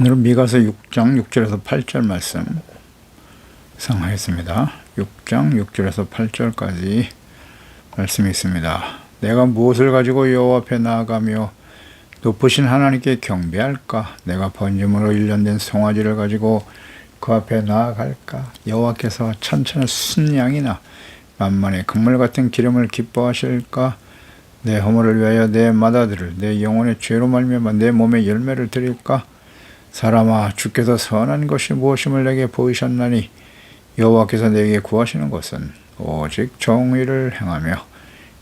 오늘은 미가서 6장 6절에서 8절 말씀 상하겠습니다. 6장 6절에서 8절까지 말씀이 있습니다. 내가 무엇을 가지고 여호와 앞에 나아가며 높으신 하나님께 경배할까? 내가 번제물로 일련된 송아지를 가지고 그 앞에 나아갈까? 여호와께서 천천의 순양이나 만만의 금물 같은 기름을 기뻐하실까? 내 허물을 위하여 내 맏아들을 내 영혼의 죄로 말미암아 내 몸에 열매를 드릴까? 사람아, 주께서 선한 것이 무엇임을 내게 보이셨나니 여호와께서 내게 구하시는 것은 오직 정의를 행하며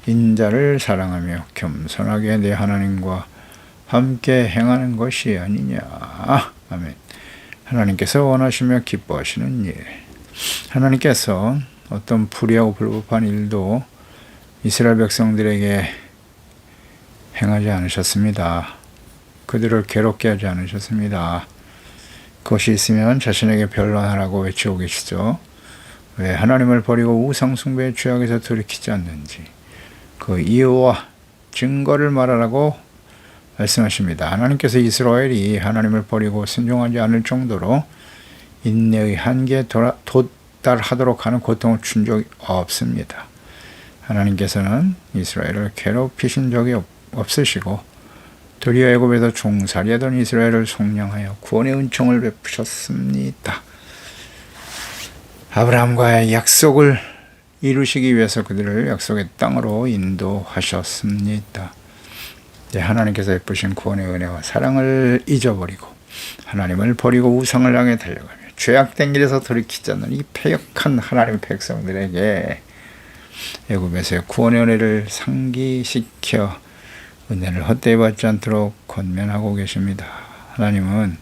인자를 사랑하며 겸손하게 내 하나님과 함께 행하는 것이 아니냐. 아멘. 하나님께서 원하시며 기뻐하시는 일. 하나님께서 어떤 불의하고 불법한 일도 이스라엘 백성들에게 행하지 않으셨습니다. 그들을 괴롭게 하지 않으셨습니다. 그것이 있으면 자신에게 변론하라고 외치고 계시죠. 왜 하나님을 버리고 우상숭배의 죄악에서 돌이키지 않는지 그 이유와 증거를 말하라고 말씀하십니다. 하나님께서 이스라엘이 하나님을 버리고 순종하지 않을 정도로 인내의 한계에 도달하도록 하는 고통을 준 적이 없습니다. 하나님께서는 이스라엘을 괴롭히신 적이 없으시고 도리어 애굽에서 종살이하던 이스라엘을 속량하여 구원의 은총을 베푸셨습니다. 아브라함과의 약속을 이루시기 위해서 그들을 약속의 땅으로 인도하셨습니다. 하나님께서 베푸신 구원의 은혜와 사랑을 잊어버리고 하나님을 버리고 우상을 향해 달려가며 죄악된 길에서 돌이키지 않는 이 패역한 하나님의 백성들에게 애굽에서의 구원의 은혜를 상기시켜 은혜를 헛되이 받지 않도록 권면하고 계십니다. 하나님은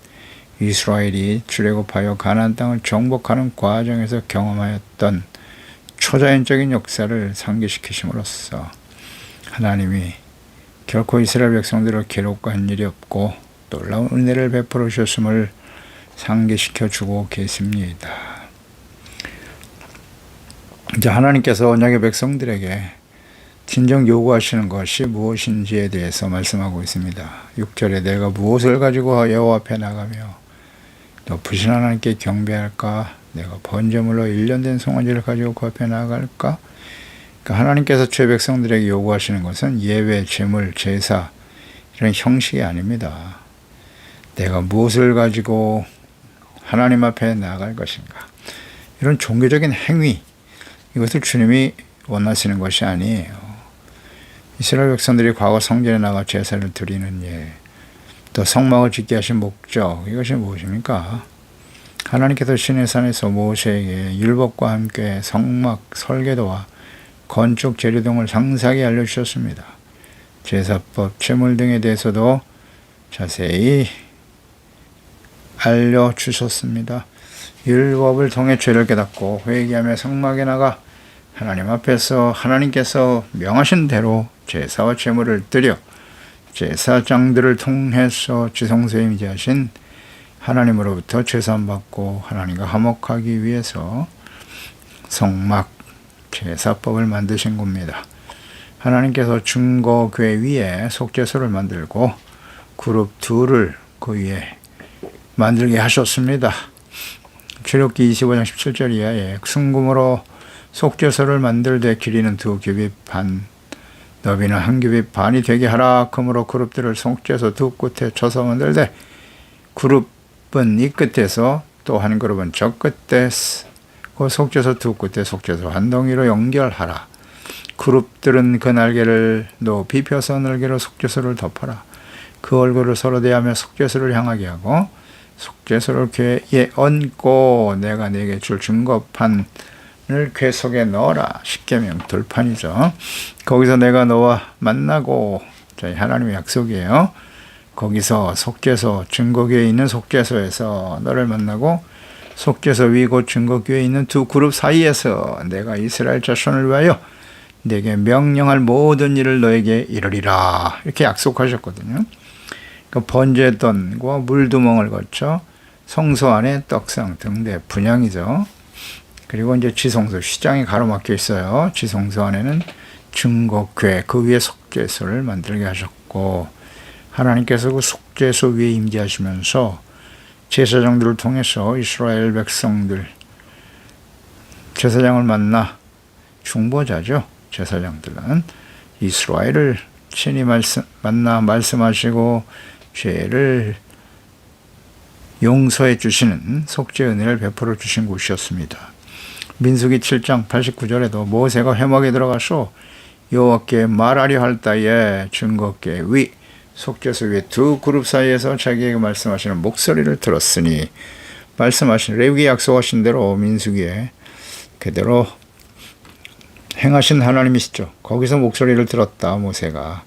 이스라엘이 출애굽하여 가나안 땅을 정복하는 과정에서 경험하였던 초자연적인 역사를 상기시키심으로써 하나님이 결코 이스라엘 백성들을 괴롭고한 일이 없고 놀라운 은혜를 베풀어 주셨음을 상기시켜 주고 계십니다. 이제 하나님께서 언약의 백성들에게 진정 요구하시는 것이 무엇인지에 대해서 말씀하고 있습니다. 6절에 내가 무엇을 가지고 여호와 앞에 나가며 높으신 하나님께 경배할까? 내가 번제물로 일련된 송아지를 가지고 그 앞에 나아갈까? 그러니까 하나님께서 죄 백성들에게 요구하시는 것은 예배, 제물, 제사 이런 형식이 아닙니다. 내가 무엇을 가지고 하나님 앞에 나아갈 것인가? 이런 종교적인 행위, 이것을 주님이 원하시는 것이 아니에요. 이스라엘 백성들이 과거 성전에 나가 제사를 드리는 일, 또 성막을 짓게 하신 목적, 이것이 무엇입니까? 하나님께서 시내산에서 모세에게 율법과 함께 성막 설계도와 건축 재료 등을 상세하게 알려주셨습니다. 제사법, 제물 등에 대해서도 자세히 알려주셨습니다. 율법을 통해 죄를 깨닫고 회개하며 성막에 나가 하나님 앞에서 하나님께서 명하신 대로 제사와 제물을 드려 제사장들을 통해서 지성소에 임재하신 하나님으로부터 제사함받고 하나님과 화목하기 위해서 성막 제사법을 만드신 겁니다. 하나님께서 증거궤 위에 속죄소를 만들고 그룹 둘을 그 위에 만들게 하셨습니다. 출애굽기 25장 17절 이하에 순금으로 속죄소를 만들되 길이는 2규빗 반, 너비는 1규빗 반이 되게 하라. 그러므로 그룹들을 속죄소 두 끝에 쳐서 만들되 그룹은 이 끝에서 또 한 그룹은 저 끝에 그 속죄소 두 끝에 속죄소 한 덩이로 연결하라. 그룹들은 그 날개를 높이 펴서 날개로 속죄소를 덮어라. 그 얼굴을 서로 대하며 속죄소를 향하게 하고 속죄소를 궤에 얹고 내가 네게 줄 증거판 을 궤 속에 넣어라. 십계명 돌판이죠. 거기서 내가 너와 만나고, 저희 하나님의 약속이에요. 거기서 속죄소, 증거궤에 있는 속죄소에서 너를 만나고 속죄소 위 곧 증거궤에 있는 두 그룹 사이에서 내가 이스라엘 자손을 위하여 내게 명령할 모든 일을 너에게 이르리라. 이렇게 약속하셨거든요. 그 번제돈과 물두멍을 거쳐 성소 안에 떡상 등대 분향이죠. 그리고 이제 지성소, 휘장이 가로막혀 있어요. 지성소 안에는 증거궤, 그 위에 속죄소를 만들게 하셨고 하나님께서 그 속죄소 위에 임재하시면서 제사장들을 통해서 이스라엘 백성들, 제사장을 만나, 중보자죠. 제사장들은 이스라엘을 친히 만나 말씀하시고 죄를 용서해 주시는 속죄 은혜를 베풀어 주신 곳이었습니다. 민수기 7장 89절에도 모세가 회막에 들어가서 여호와께 말하려 할 때에 증거께 위 속죄소 위에 두 그룹 사이에서 자기에게 말씀하시는 목소리를 들었으니, 말씀하신 레위기 약속하신 대로 민수기에 그대로 행하신 하나님이시죠. 거기서 목소리를 들었다. 모세가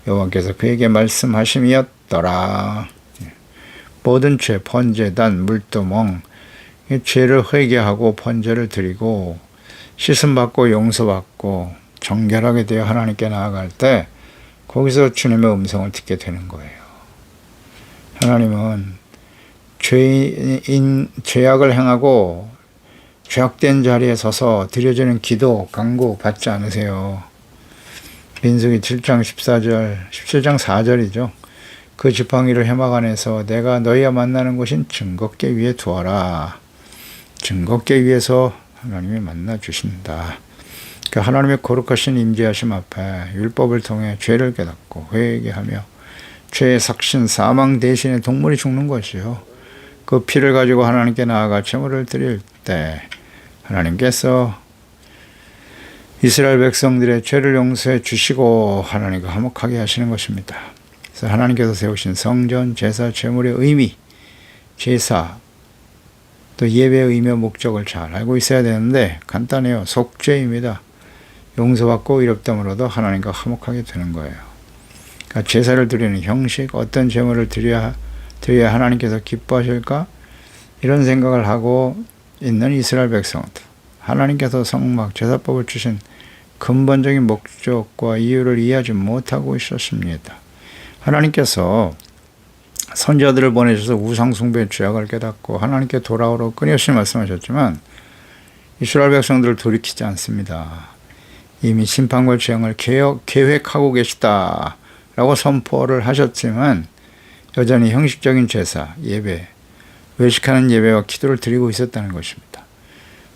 여호와께서 그에게 말씀하심이었더라. 모든 죄, 번제, 단, 물두멍, 죄를 회개하고 번제를 드리고 씻음받고 용서받고 정결하게 되어 하나님께 나아갈 때 거기서 주님의 음성을 듣게 되는 거예요. 하나님은 죄악을 행하고 죄악된 자리에 서서 드려지는 기도, 간구 받지 않으세요. 민수기 7장 14절, 17장 4절이죠. 그 지팡이를 회막 안에서 내가 너희와 만나는 곳인 증거계 위에 두어라. 증거계 위에서 하나님이 만나 주신다. 그러니까 하나님의 거룩하신 임재하심 앞에 율법을 통해 죄를 깨닫고 회개하며 죄의 삭신 사망 대신에 동물이 죽는 것이요, 그 피를 가지고 하나님께 나아가 제물을 드릴 때 하나님께서 이스라엘 백성들의 죄를 용서해 주시고 하나님과 화목하게 하시는 것입니다. 그래서 하나님께서 세우신 성전, 제사, 제물의 의미, 제사, 또 예배의 의미와 목적을 잘 알고 있어야 되는데 간단해요. 속죄입니다. 용서받고 이롭다므로도 하나님과 화목하게 되는 거예요. 그러니까 제사를 드리는 형식, 어떤 제물을 드려야 하나님께서 기뻐하실까? 이런 생각을 하고 있는 이스라엘 백성들, 하나님께서 성막, 제사법을 주신 근본적인 목적과 이유를 이해하지 못하고 있었습니다. 하나님께서 선지자들을 보내셔서 우상숭배의 죄악을 깨닫고 하나님께 돌아오라고 끊임없이 말씀하셨지만 이스라엘 백성들을 돌이키지 않습니다. 이미 심판과 재앙을 계획하고 계시다라고 선포를 하셨지만 여전히 형식적인 제사, 예배, 외식하는 예배와 기도를 드리고 있었다는 것입니다.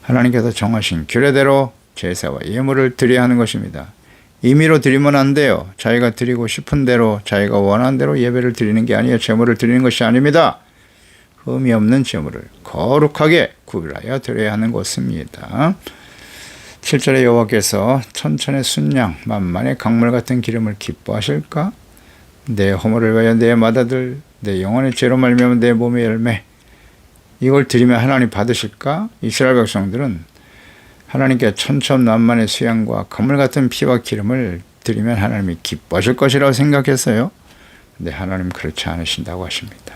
하나님께서 정하신 규례대로 제사와 예물을 드려야 하는 것입니다. 임의로 드리면 안 돼요. 자기가 드리고 싶은 대로, 자기가 원하는 대로 예배를 드리는 게 아니에요. 제물을 드리는 것이 아닙니다. 흠이 없는 제물을 거룩하게 구별하여 드려야 하는 것입니다. 7절에 여호와께서 천천의 순양, 만만의 강물 같은 기름을 기뻐하실까? 내 허물을 위하여 내 맏아들, 내 영혼의 죄로 말미암아 내 몸의 열매, 이걸 드리면 하나님 받으실까? 이스라엘 백성들은 하나님께 천천만만의 수양과 강물 같은 피와 기름을 드리면 하나님이 기뻐하실 것이라고 생각했어요. 근데 하나님 그렇지 않으신다고 하십니다.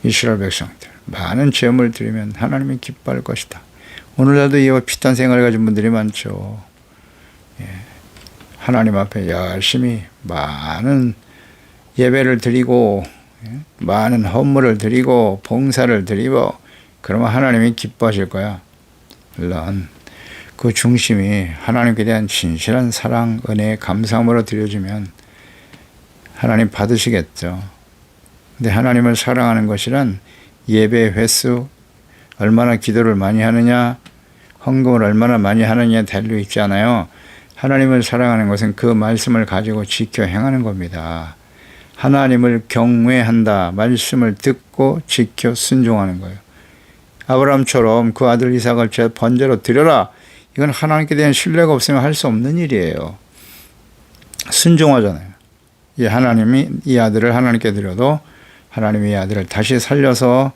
이스라엘 백성들, 많은 제물 드리면 하나님이 기뻐할 것이다. 오늘날도 이와 비슷한 생각을 가진 분들이 많죠. 하나님 앞에 열심히 많은 예배를 드리고 많은 헌물을 드리고 봉사를 드리고 그러면 하나님이 기뻐하실 거야. 물론 그 중심이 하나님께 대한 진실한 사랑, 은혜, 감사함으로 드려지면 하나님 받으시겠죠. 근데 하나님을 사랑하는 것이란 예배 횟수, 얼마나 기도를 많이 하느냐, 헌금을 얼마나 많이 하느냐에 달려 있지 않아요. 하나님을 사랑하는 것은 그 말씀을 가지고 지켜 행하는 겁니다. 하나님을 경외한다. 말씀을 듣고 지켜 순종하는 거예요. 아브라함처럼 그 아들 이삭을 번제로 드려라. 이건 하나님께 대한 신뢰가 없으면 할 수 없는 일이에요. 순종하잖아요. 이 아들을 하나님께 드려도 하나님이 이 아들을 다시 살려서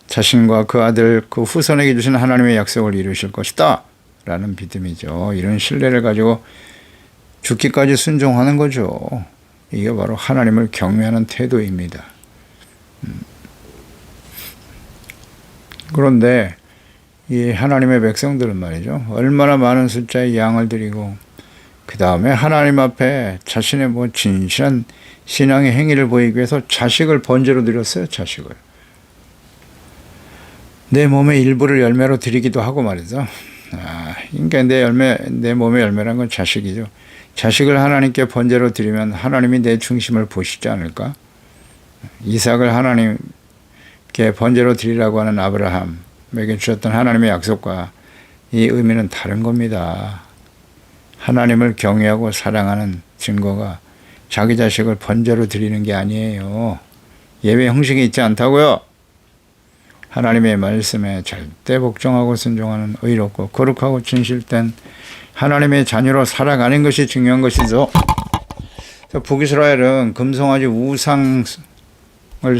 자신과 그 아들, 그 후손에게 주신 하나님의 약속을 이루실 것이다 라는 믿음이죠. 이런 신뢰를 가지고 죽기까지 순종하는 거죠. 이게 바로 하나님을 경외하는 태도입니다. 그런데 이 하나님의 백성들은 말이죠, 얼마나 많은 숫자의 양을 드리고 그 다음에 하나님 앞에 자신의 진실한 신앙의 행위를 보이기 위해서 자식을 번제로 드렸어요. 자식을 내 몸의 일부를 열매로 드리기도 하고 말이죠. 그러니까 내 몸의 열매란 건 자식이죠. 자식을 하나님께 번제로 드리면 하나님이 내 중심을 보시지 않을까? 이삭을 하나님 번제로 드리라고 하는 아브라함에게 주셨던 하나님의 약속과 이 의미는 다른 겁니다. 하나님을 경외하고 사랑하는 증거가 자기 자식을 번제로 드리는 게 아니에요. 예배 형식이 있지 않다고요. 하나님의 말씀에 절대 복종하고 순종하는 의롭고 거룩하고 진실된 하나님의 자녀로 살아가는 것이 중요한 것이죠. 북이스라엘은 금송아지 우상을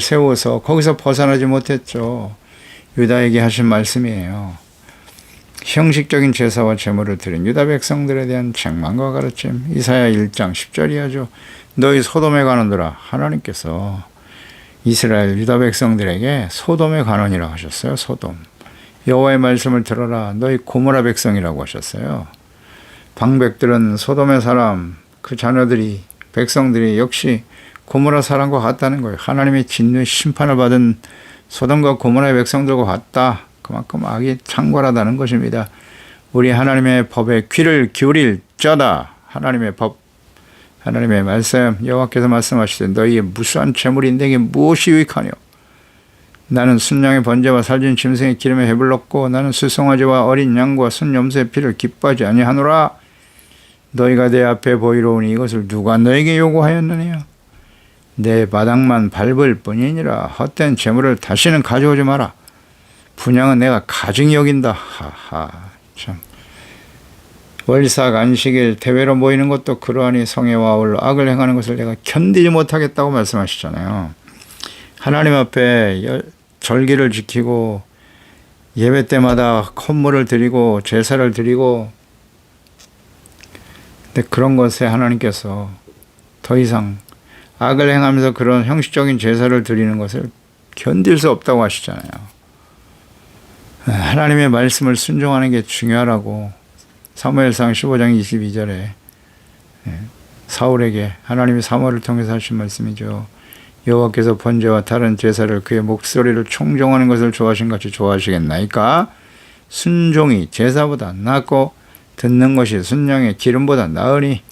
세워서 거기서 벗어나지 못했죠. 유다에게 하신 말씀이에요. 형식적인 제사와 제물을 드린 유다 백성들에 대한 책망과 가르침. 이사야 1장 10절이야죠. 너희 소돔에 가는들아, 하나님께서 이스라엘 유다 백성들에게 소돔의 간원이라고 하셨어요. 소돔. 여호와의 말씀을 들어라. 너희 고모라 백성이라고 하셨어요. 방백들은 소돔의 사람, 그 자녀들이, 백성들이 역시 고모라 사람과 같다는 거예요. 하나님의 진노의 심판을 받은 소돔과 고모라의 백성들과 같다. 그만큼 악이 창궐하다는 것입니다. 우리 하나님의 법에 귀를 기울일 자다. 하나님의 법, 하나님의 말씀, 여호와께서 말씀하시되 너희의 무수한 재물이 내게 무엇이 유익하뇨? 나는 순양의 번제와 살진 짐승의 기름에 해불렀고 나는 수송아지와 어린 양과 순염소의 피를 기뻐하지 아니하노라. 너희가 내 앞에 보이러 오니 이것을 누가 너에게 요구하였느냐? 내 바닥만 밟을 뿐이니라. 헛된 재물을 다시는 가져오지 마라. 분양은 내가 가증히 여긴다. 하하, 참. 월삭 안식일 대회로 모이는 것도 그러하니 성회와 아울러 악을 행하는 것을 내가 견디지 못하겠다고 말씀하시잖아요. 하나님 앞에 절기를 지키고 예배 때마다 헌물을 드리고 제사를 드리고, 근데 그런 것에 하나님께서 더 이상 악을 행하면서 그런 형식적인 제사를 드리는 것을 견딜 수 없다고 하시잖아요. 하나님의 말씀을 순종하는 게 중요하라고 사무엘상 15장 22절에 사울에게 하나님이 사무엘을 통해서 하신 말씀이죠. 여호와께서 번제와 다른 제사를 그의 목소리를 청종하는 것을 좋아하신 같이 좋아하시겠나이까? 순종이 제사보다 낫고 듣는 것이 순양의 기름보다 나으니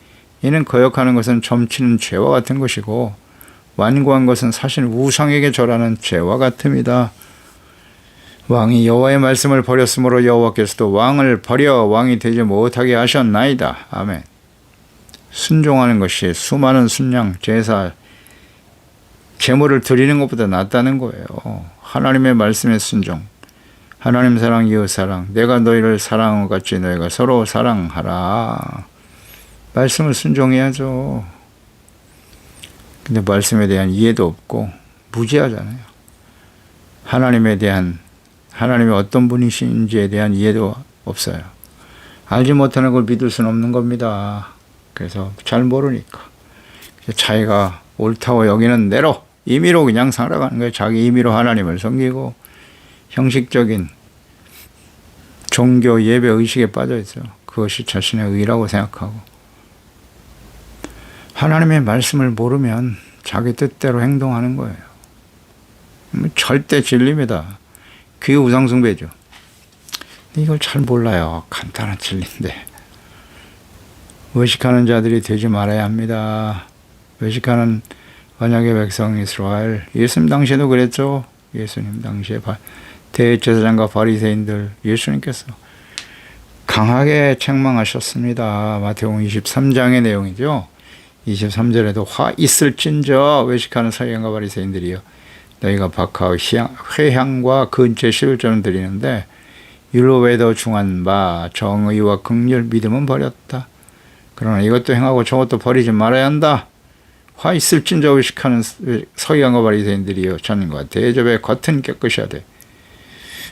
이는 거역하는 것은 점치는 죄와 같은 것이고 완고한 것은 사실 우상에게 절하는 죄와 같음이다. 왕이 여호와의 말씀을 버렸으므로 여호와께서도 왕을 버려 왕이 되지 못하게 하셨나이다. 아멘. 순종하는 것이 수많은 순양, 제사, 제물을 드리는 것보다 낫다는 거예요. 하나님의 말씀에 순종. 하나님 사랑, 이웃 사랑. 내가 너희를 사랑한 것 같이 너희가 서로 사랑하라. 말씀을 순종해야죠. 근데 말씀에 대한 이해도 없고 무지하잖아요. 하나님이 어떤 분이신지에 대한 이해도 없어요. 알지 못하는 걸 믿을 수는 없는 겁니다. 그래서 잘 모르니까. 자기가 옳다고 여기는 대로 임의로 그냥 살아가는 거예요. 자기 임의로 하나님을 섬기고 형식적인 종교 예배 의식에 빠져 있어요. 그것이 자신의 의라고 생각하고. 하나님의 말씀을 모르면 자기 뜻대로 행동하는 거예요. 절대 진리입니다. 그게 우상숭배죠. 이걸 잘 몰라요. 간단한 진리인데. 외식하는 자들이 되지 말아야 합니다. 외식하는 언약의 백성 이스라엘. 예수님 당시에도 그랬죠. 예수님 당시에 대제사장과 바리새인들 예수님께서 강하게 책망하셨습니다. 마태복음 23장의 내용이죠. 23절에도 화 있을진저 외식하는 서기관과 바리새인들이여 너희가 박하고 회향과 근처에 11조는 드리는데 율로 외에도 중한 바 정의와 긍휼 믿음은 버렸다. 그러나 이것도 행하고 저것도 버리지 말아야 한다. 화 있을진저 외식하는 서기관과 바리새인들이여 전과 대접의 겉은 깨끗이야 돼.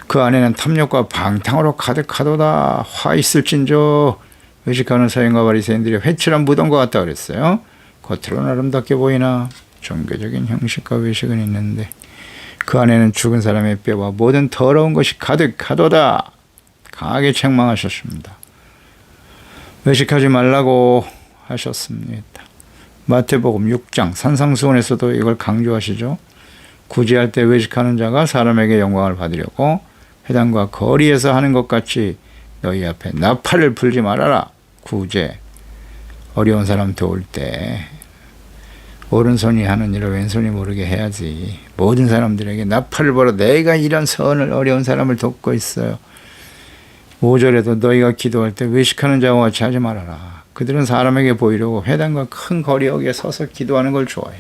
그 안에는 탐욕과 방탕으로 가득하도다. 화 있을진저 외식하는 서기관과 바리새인들이 회칠한 무덤과 같다 그랬어요. 겉으로는 아름답게 보이나 종교적인 형식과 외식은 있는데 그 안에는 죽은 사람의 뼈와 모든 더러운 것이 가득하도다. 강하게 책망하셨습니다. 외식하지 말라고 하셨습니다. 마태복음 6장 산상수훈에서도 이걸 강조하시죠. 구제할 때 외식하는 자가 사람에게 영광을 받으려고 회당과 거리에서 하는 것 같이 너희 앞에 나팔을 불지 말아라. 구제. 어려운 사람 도울 때 오른손이 하는 일을 왼손이 모르게 해야지. 모든 사람들에게 나팔을 불어 내가 이런 선을 어려운 사람을 돕고 있어요. 5절에도 너희가 기도할 때 외식하는 자와 같이 하지 말아라. 그들은 사람에게 보이려고 회당과 큰 거리역에 서서 기도하는 걸 좋아해.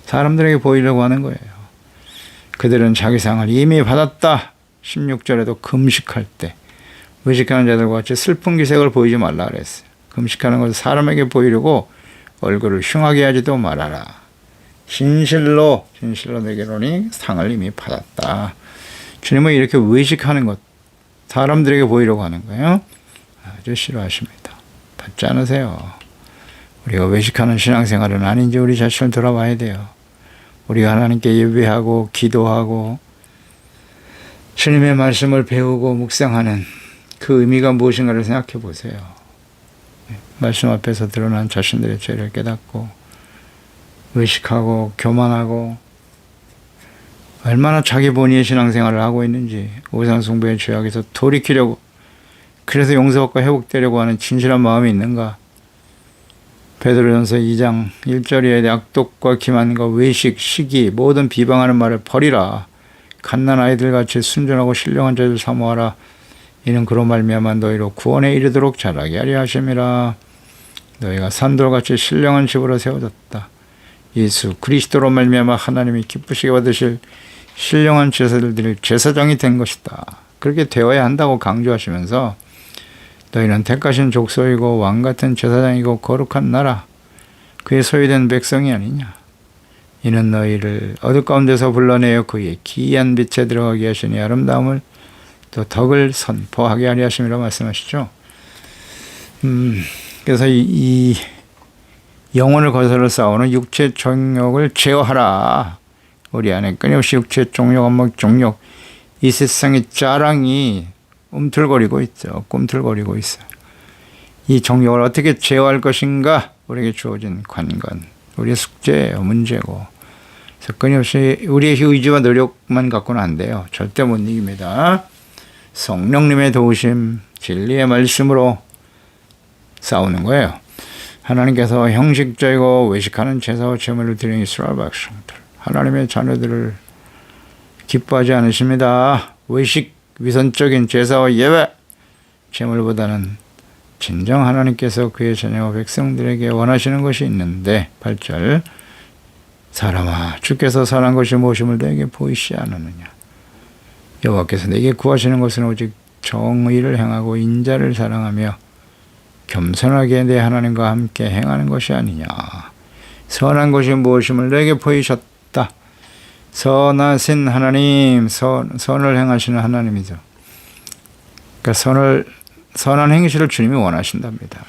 사람들에게 보이려고 하는 거예요. 그들은 자기 상을 이미 받았다. 16절에도 금식할 때 외식하는 자들과 같이 슬픈 기색을 보이지 말라 그랬어요. 금식하는 것은 사람에게 보이려고 얼굴을 흉하게 하지도 말아라. 진실로 내게로니 상을 이미 받았다. 주님은 이렇게 외식하는 것, 사람들에게 보이려고 하는 거예요. 아주 싫어하십니다. 받지 않으세요. 우리가 외식하는 신앙생활은 아닌지 우리 자신을 돌아봐야 돼요. 우리가 하나님께 예배하고 기도하고 주님의 말씀을 배우고 묵상하는 그 의미가 무엇인가를 생각해 보세요. 말씀 앞에서 드러난 자신들의 죄를 깨닫고 의식하고 교만하고 얼마나 자기 본위의 신앙생활을 하고 있는지, 우상숭배의 죄악에서 돌이키려고, 그래서 용서받고 회복되려고 하는 진실한 마음이 있는가. 베드로전서 2장 1절에 악독과 기만과 외식, 시기, 모든 비방하는 말을 버리라. 갓난 아이들같이 순전하고 신령한 자들 사모하라. 이는 그로 말미암아 너희로 구원에 이르도록 자라게 하려 하심이라. 너희가 산돌같이 신령한 집으로 세워졌다. 예수 그리스도로 말미암아 하나님이 기쁘시게 받으실 신령한 제사를 드릴 제사장이 된 것이다. 그렇게 되어야 한다고 강조하시면서 너희는 택하신 족속이고 왕같은 제사장이고 거룩한 나라, 그의 소유된 백성이 아니냐. 이는 너희를 어둠 가운데서 불러내어 그의 기이한 빛에 들어가게 하시니 아름다움을 또 덕을 선포하게 하려 하심이라 말씀하시죠. 그래서 이 영혼을 거스러 싸우는 육체 정욕을 제어하라. 우리 안에 끊임없이 육체 정욕, 안목 정욕, 이 세상의 짜랑이 꿈틀거리고 있죠. 꿈틀거리고 있어요. 이 정욕을 어떻게 제어할 것인가 우리에게 주어진 관건, 우리의 숙제예요. 문제고. 그래서 끊임없이 우리의 의지와 노력만 갖고는 안 돼요. 절대 못 이깁니다. 성령님의 도우심, 진리의 말씀으로 싸우는 거예요. 하나님께서 형식적이고 외식하는 제사와 제물을 드리는 이스라엘 백성들, 하나님의 자녀들을 기뻐하지 않으십니다. 외식, 위선적인 제사와 예배, 제물보다는 진정 하나님께서 그의 자녀와 백성들에게 원하시는 것이 있는데, 8절 사람아 주께서 선한 것이 무엇임을 내게 보이시지 않느냐. 여호와께서 내게 구하시는 것은 오직 정의를 행하고 인자를 사랑하며 겸손하게 내 하나님과 함께 행하는 것이 아니냐. 선한 것이 무엇임을 내게 보이셨다. 선하신 하나님, 선을 행하시는 하나님이죠. 그러니까 선한 행실을 주님이 원하신답니다.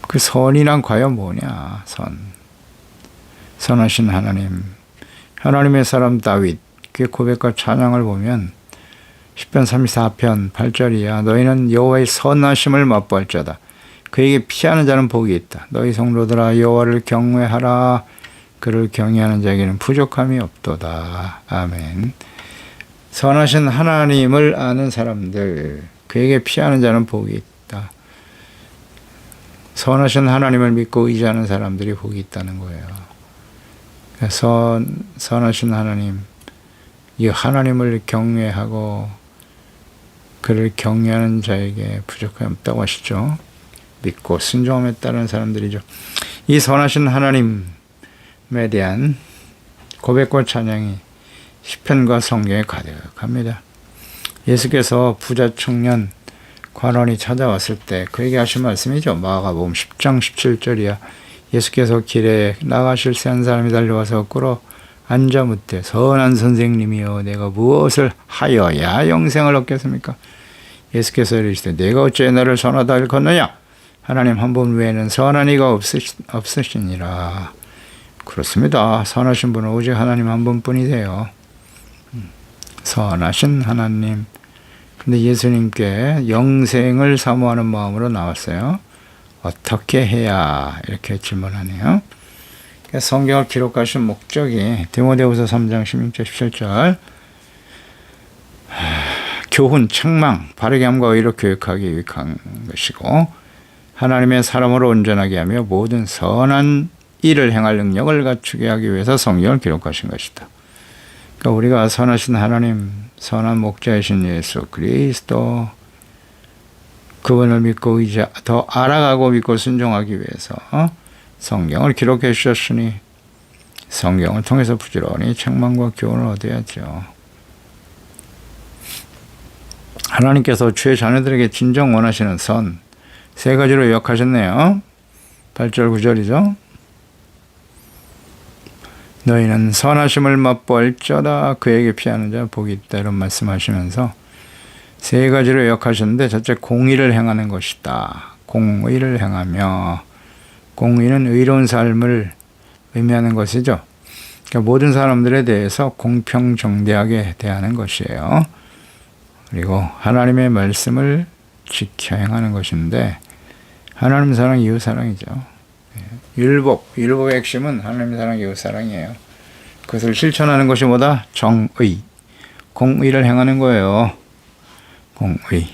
그 선이란 과연 뭐냐. 선하신 하나님, 하나님의 사람 다윗, 그의 고백과 찬양을 보면 10편 34편 8절이야. 너희는 여호와의 선하심을 맛보할 자다. 그에게 피하는 자는 복이 있다. 너희 성도들아 여호와를 경외하라. 그를 경외하는 자에게는 부족함이 없도다. 아멘. 선하신 하나님을 아는 사람들, 그에게 피하는 자는 복이 있다. 선하신 하나님을 믿고 의지하는 사람들이 복이 있다는 거예요. 선하신 하나님, 이 하나님을 경외하고 그를 경외하는 자에게 부족함이 없다고 하시죠. 믿고 순종함에 따른 사람들이죠. 이 선하신 하나님에 대한 고백과 찬양이 시편과 성경에 가득합니다. 예수께서 부자 청년 관원이 찾아왔을 때 그에게 하신 말씀이죠. 마가복음 10장 17절이야. 예수께서 길에 나가실 새 한 사람이 달려와서 꿇어 앉아 묻되 선한 선생님이여 내가 무엇을 하여야 영생을 얻겠습니까? 예수께서 이르시되 내가 어찌 나를 선하다 일컫느냐? 하나님 한 분 외에는 선한 이가 없으시니라. 그렇습니다. 선하신 분은 오직 하나님 한 분뿐이세요. 선하신 하나님. 근데 예수님께 영생을 사모하는 마음으로 나왔어요. 어떻게 해야? 이렇게 질문하네요. 성경을 기록하신 목적이 디모데후서 3장 16절 17절 교훈, 책망, 바르게 함과 의로 교육하기 위한 것이고 하나님의 사람으로 온전하게 하며 모든 선한 이를 행할 능력을 갖추게 하기 위해서 성경을 기록하신 것이다. 그러니까 우리가 선하신 하나님, 선한 목자이신 예수 그리스도, 그분을 믿고 이제 더 알아가고 믿고 순종하기 위해서 성경을 기록해 주셨으니 성경을 통해서 부지런히 책망과 교훈을 얻어야죠. 하나님께서 주의 자녀들에게 진정 원하시는 선 세 가지로 요약하셨네요. 8절 9절이죠. 너희는 선하심을 맛보알지어다 그에게 피하는 자 복이 있다 이런 말씀하시면서 세 가지로 요약하셨는데 첫째 공의를 행하는 것이다. 공의를 행하며, 공의는 의로운 삶을 의미하는 것이죠. 그러니까 모든 사람들에 대해서 공평정대하게 대하는 것이에요. 그리고 하나님의 말씀을 지켜 행하는 것인데 하나님 사랑, 이웃 사랑이죠. 율법의 핵심은 하나님 사랑, 이웃 사랑이에요. 그것을 실천하는 것이 뭐다? 정의, 공의를 행하는 거예요. 공의.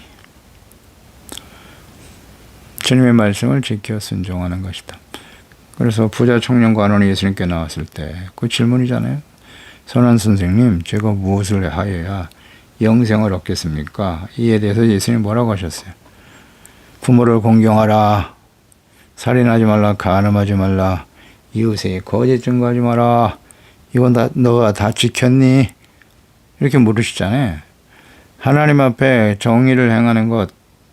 주님의 말씀을 지켜 순종하는 것이다. 그래서 부자 청년 관원이 예수님께 나왔을 때 그 질문이잖아요. 선한 선생님, 제가 무엇을 하여야 영생을 얻겠습니까? 이에 대해서 예수님이 뭐라고 하셨어요? 부모를 공경하라, 살인하지 말라, 간음하지 말라, 이웃에게 거짓 증거하지 마라. 이건 다 너가 다 지켰니? 이렇게 물으시잖아요. 하나님 앞에 정의를 행하는 것,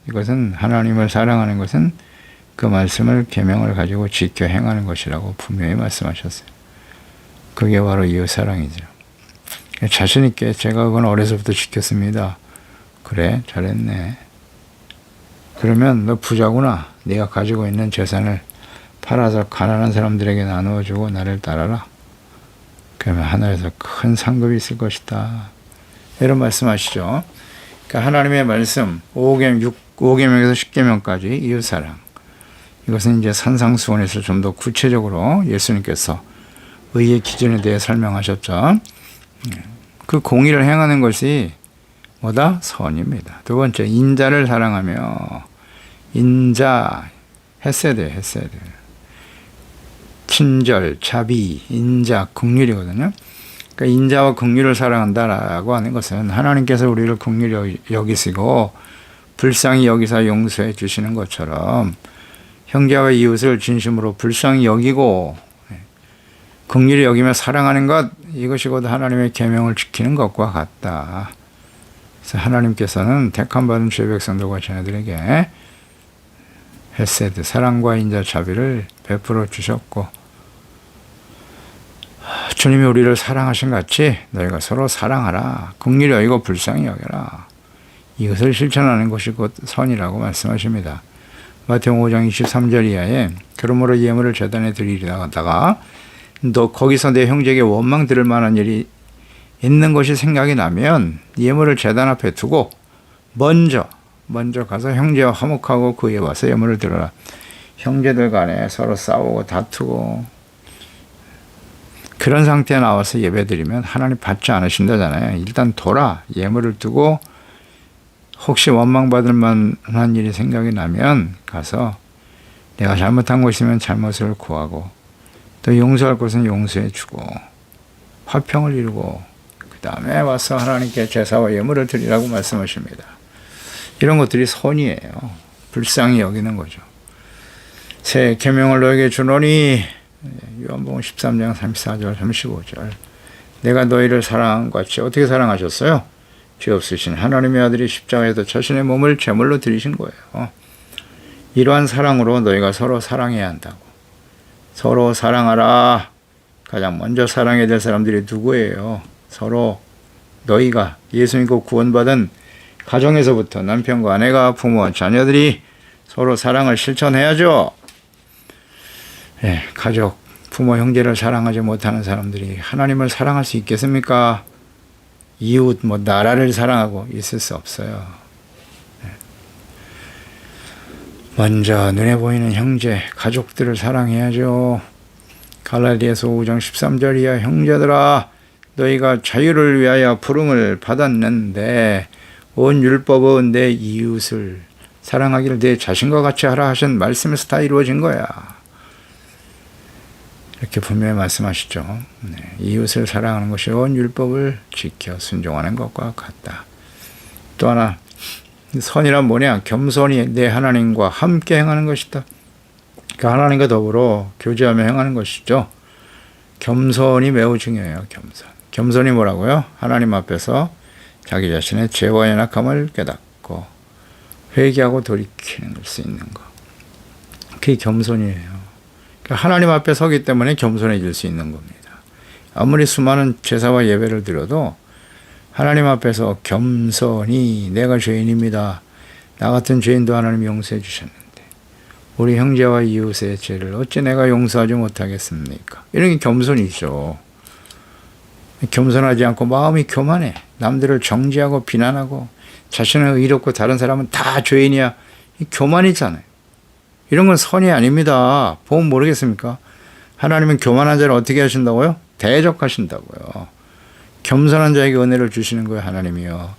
이것은 하나님을 사랑하는 것은 그 말씀을 계명을 가지고 지켜 행하는 것이라고 분명히 말씀하셨어요. 그게 바로 이웃 사랑이죠. 자신 있게 제가 그건 어려서부터 지켰습니다. 그래, 잘했네. 그러면 너 부자구나. 네가 가지고 있는 재산을 팔아서 가난한 사람들에게 나누어 주고 나를 따라라. 그러면 하늘에서 큰 상급이 있을 것이다. 이런 말씀하시죠. 그러니까 하나님의 말씀 5계명에서 10계명까지 이웃사랑, 이것은 이제 산상수훈에서 좀 더 구체적으로 예수님께서 의의 기준에 대해 설명하셨죠. 그 공의를 행하는 것이 뭐다? 선입니다. 두 번째, 인자를 사랑하며, 인자, 헤세드. 친절, 자비, 인자, 긍휼이거든요. 그러니까 인자와 긍휼을 사랑한다라고 하는 것은 하나님께서 우리를 긍휼히 여기시고 불쌍히 여기사 용서해 주시는 것처럼 형제와 이웃을 진심으로 불쌍히 여기고 긍휼히 여기며 사랑하는 것, 이것이 곧 하나님의 계명을 지키는 것과 같다. 그래서 하나님께서는 택함받은 주의 백성들과 자녀들에게 헤세드, 사랑과 인자, 자비를 베풀어 주셨고, 주님이 우리를 사랑하신 같이 너희가 서로 사랑하라. 긍휼히 여기고 불쌍히 여겨라. 이것을 실천하는 것이 곧 선이라고 말씀하십니다. 마태복음 5장 23절 이하에 그러므로 예물을 제단에 드리려다 하다가 너 거기서 내 형제에게 원망 들을 만한 일이 있는 것이 생각이 나면 예물을 제단 앞에 두고 먼저 가서 형제와 화목하고 그에 와서 예물을 드려라. 형제들 간에 서로 싸우고 다투고 그런 상태에 나와서 예배드리면 하나님 받지 않으신다잖아요. 일단 돌아 예물을 두고 혹시 원망받을 만한 일이 생각이 나면 가서 내가 잘못한 거 있으면 잘못을 구하고 또 용서할 것은 용서해 주고 화평을 이루고 그 다음에 와서 하나님께 제사와 예물을 드리라고 말씀하십니다. 이런 것들이 선이에요. 불쌍히 여기는 거죠. 새 계명을 너에게 주노니, 요한복음 13장 34절 35절. 내가 너희를 사랑한 것 같이 어떻게 사랑하셨어요? 죄 없으신 하나님의 아들이 십자가에서 자신의 몸을 제물로 드리신 거예요. 이러한 사랑으로 너희가 서로 사랑해야 한다고. 서로 사랑하라. 가장 먼저 사랑해야 될 사람들이 누구예요? 서로 너희가 예수 믿고 구원받은 가정에서부터 남편과 아내가, 부모와 자녀들이 서로 사랑을 실천해야죠. 네, 가족, 부모, 형제를 사랑하지 못하는 사람들이 하나님을 사랑할 수 있겠습니까? 이웃, 나라를 사랑하고 있을 수 없어요. 네. 먼저 눈에 보이는 형제, 가족들을 사랑해야죠. 갈라디아서 5장 13절 이하 형제들아, 너희가 자유를 위하여 부름을 받았는데 온 율법은 내 이웃을 사랑하기를 내 자신과 같이 하라 하신 말씀에서 다 이루어진 거야. 이렇게 분명히 말씀하시죠. 네, 이웃을 사랑하는 것이 온 율법을 지켜 순종하는 것과 같다. 또 하나 선이란 뭐냐? 겸손히 내 하나님과 함께 행하는 것이다. 그 하나님과 더불어 교제하며 행하는 것이죠. 겸손이 매우 중요해요. 겸손이 뭐라고요? 하나님 앞에서 자기 자신의 죄와 연약함을 깨닫고 회개하고 돌이키는 수 있는 것. 그게 겸손이에요. 하나님 앞에 서기 때문에 겸손해질 수 있는 겁니다. 아무리 수많은 제사와 예배를 드려도 하나님 앞에서 겸손히 내가 죄인입니다. 나 같은 죄인도 하나님이 용서해 주셨는데 우리 형제와 이웃의 죄를 어찌 내가 용서하지 못하겠습니까? 이런 게 겸손이죠. 겸손하지 않고 마음이 교만해. 남들을 정죄하고 비난하고 자신은 의롭고 다른 사람은 다 죄인이야. 교만이잖아요. 이런 건 선이 아닙니다. 보면 모르겠습니까? 하나님은 교만한 자를 어떻게 하신다고요? 대적하신다고요. 겸손한 자에게 은혜를 주시는 거예요. 하나님이요.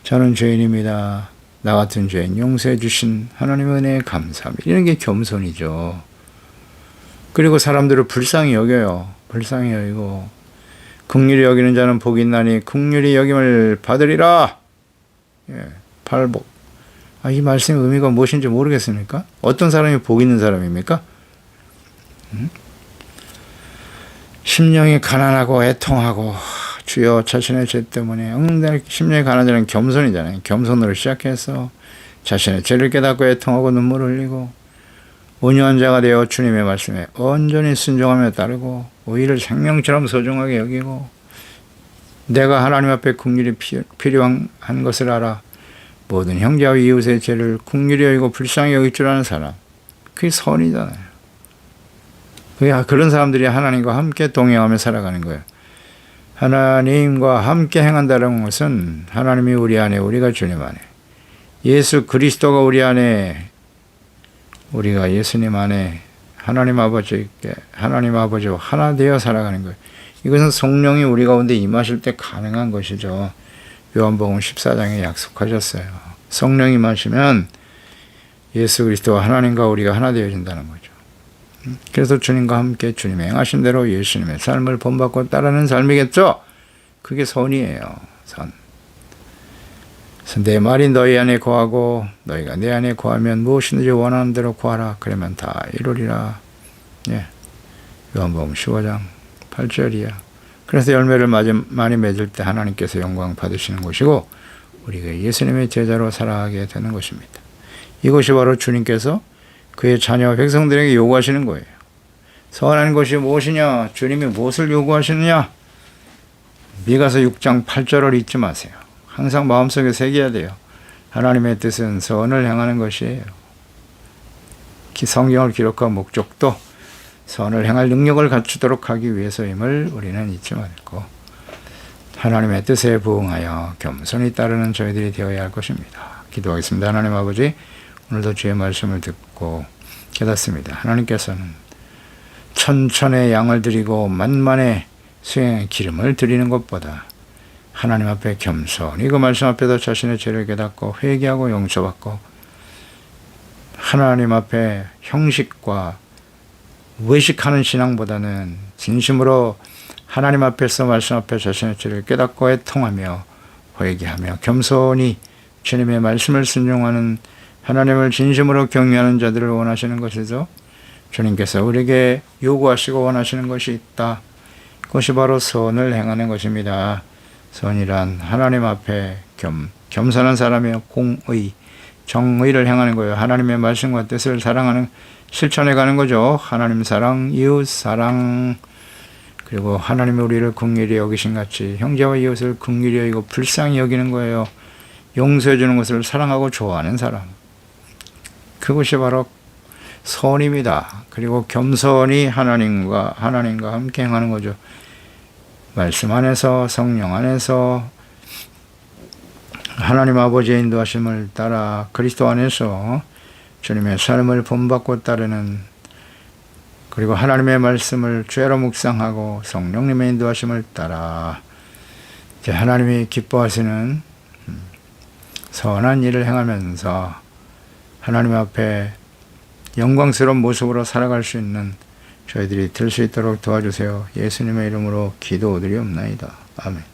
저는 죄인입니다. 나 같은 죄인 용서해 주신 하나님의 은혜에 감사합니다. 이런 게 겸손이죠. 그리고 사람들을 불쌍히 여겨요. 불쌍히 여기고 긍휼히 여기는 자는 복이 있나니 긍휼히 여김을 받으리라. 예, 팔복. 이 말씀의 의미가 무엇인지 모르겠습니까? 어떤 사람이 복 있는 사람입니까? 심령이 가난하고 애통하고 주여 자신의 죄 때문에 심령이 가난한 자는 겸손이잖아요. 겸손으로 시작해서 자신의 죄를 깨닫고 애통하고 눈물을 흘리고 온유한 자가 되어 주님의 말씀에 온전히 순종하며 따르고 의를 생명처럼 소중하게 여기고 내가 하나님 앞에 긍휼이 필요한 것을 알아 모든 형제와 이웃의 죄를 긍휼히 여기고 불쌍히 여길 줄 아는 사람. 그게 선이잖아요. 그런 사람들이 하나님과 함께 동행하며 살아가는 거예요. 하나님과 함께 행한다는 것은 하나님이 우리 안에 우리가 주님 안에 예수 그리스도가 우리 안에 우리가 예수님 안에 하나님 아버지와 하나 되어 살아가는 거예요. 이것은 성령이 우리 가운데 임하실 때 가능한 것이죠. 요한복음 14장에 약속하셨어요. 성령이 임하시면 예수 그리스도와 하나님과 우리가 하나 되어진다는 거죠. 그래서 주님과 함께 주님의 행하신 대로 예수님의 삶을 본받고 따르는 삶이겠죠. 그게 선이에요. 선. 그래서 내 말이 너희 안에 거하고 너희가 내 안에 거하면 무엇이든지 원하는 대로 구하라. 그러면 다 이루리라. 예. 요한복음 15장 8절이야. 그래서 열매를 많이 맺을 때 하나님께서 영광 받으시는 것이고 우리가 예수님의 제자로 살아가게 되는 것입니다. 이것이 바로 주님께서 그의 자녀 백성들에게 요구하시는 거예요. 선한 것이 무엇이냐? 주님이 무엇을 요구하시느냐? 미가서 6장 8절을 잊지 마세요. 항상 마음속에 새겨야 돼요. 하나님의 뜻은 선을 행하는 것이에요. 성경을 기록한 목적도 선을 행할 능력을 갖추도록 하기 위해서임을 우리는 잊지 말고 하나님의 뜻에 부응하여 겸손히 따르는 저희들이 되어야 할 것입니다. 기도하겠습니다. 하나님 아버지, 오늘도 주의 말씀을 듣고 깨닫습니다. 하나님께서는 천천의 양을 드리고 만만의 수행의 기름을 드리는 것보다 하나님 앞에 겸손히 그 말씀 앞에서 자신의 죄를 깨닫고 회개하고 용서받고 하나님 앞에 형식과 외식하는 신앙보다는 진심으로 하나님 앞에서 말씀 앞에 자신의 죄를 깨닫고 애통하며 회개하며 겸손히 주님의 말씀을 순종하는 하나님을 진심으로 경외하는 자들을 원하시는 것이죠. 주님께서 우리에게 요구하시고 원하시는 것이 있다. 그것이 바로 선을 행하는 것입니다. 선이란 하나님 앞에 겸손한 사람의 공의, 정의를 행하는 거예요. 하나님의 말씀과 뜻을 사랑하는 실천해 가는 거죠. 하나님 사랑, 이웃 사랑, 그리고 하나님이 우리를 긍휼히 여기신 같이 형제와 이웃을 긍휼히 여기고 불쌍히 여기는 거예요. 용서해 주는 것을 사랑하고 좋아하는 사람. 그것이 바로 선입니다. 그리고 겸손히 하나님과 함께 행하는 거죠. 말씀 안에서, 성령 안에서 하나님 아버지의 인도하심을 따라 그리스도 안에서 주님의 삶을 본받고 따르는, 그리고 하나님의 말씀을 죄로 묵상하고 성령님의 인도하심을 따라 이제 하나님이 기뻐하시는 선한 일을 행하면서 하나님 앞에 영광스러운 모습으로 살아갈 수 있는 저희들이 들 수 있도록 도와주세요. 예수님의 이름으로 기도드리옵나이다. 아멘.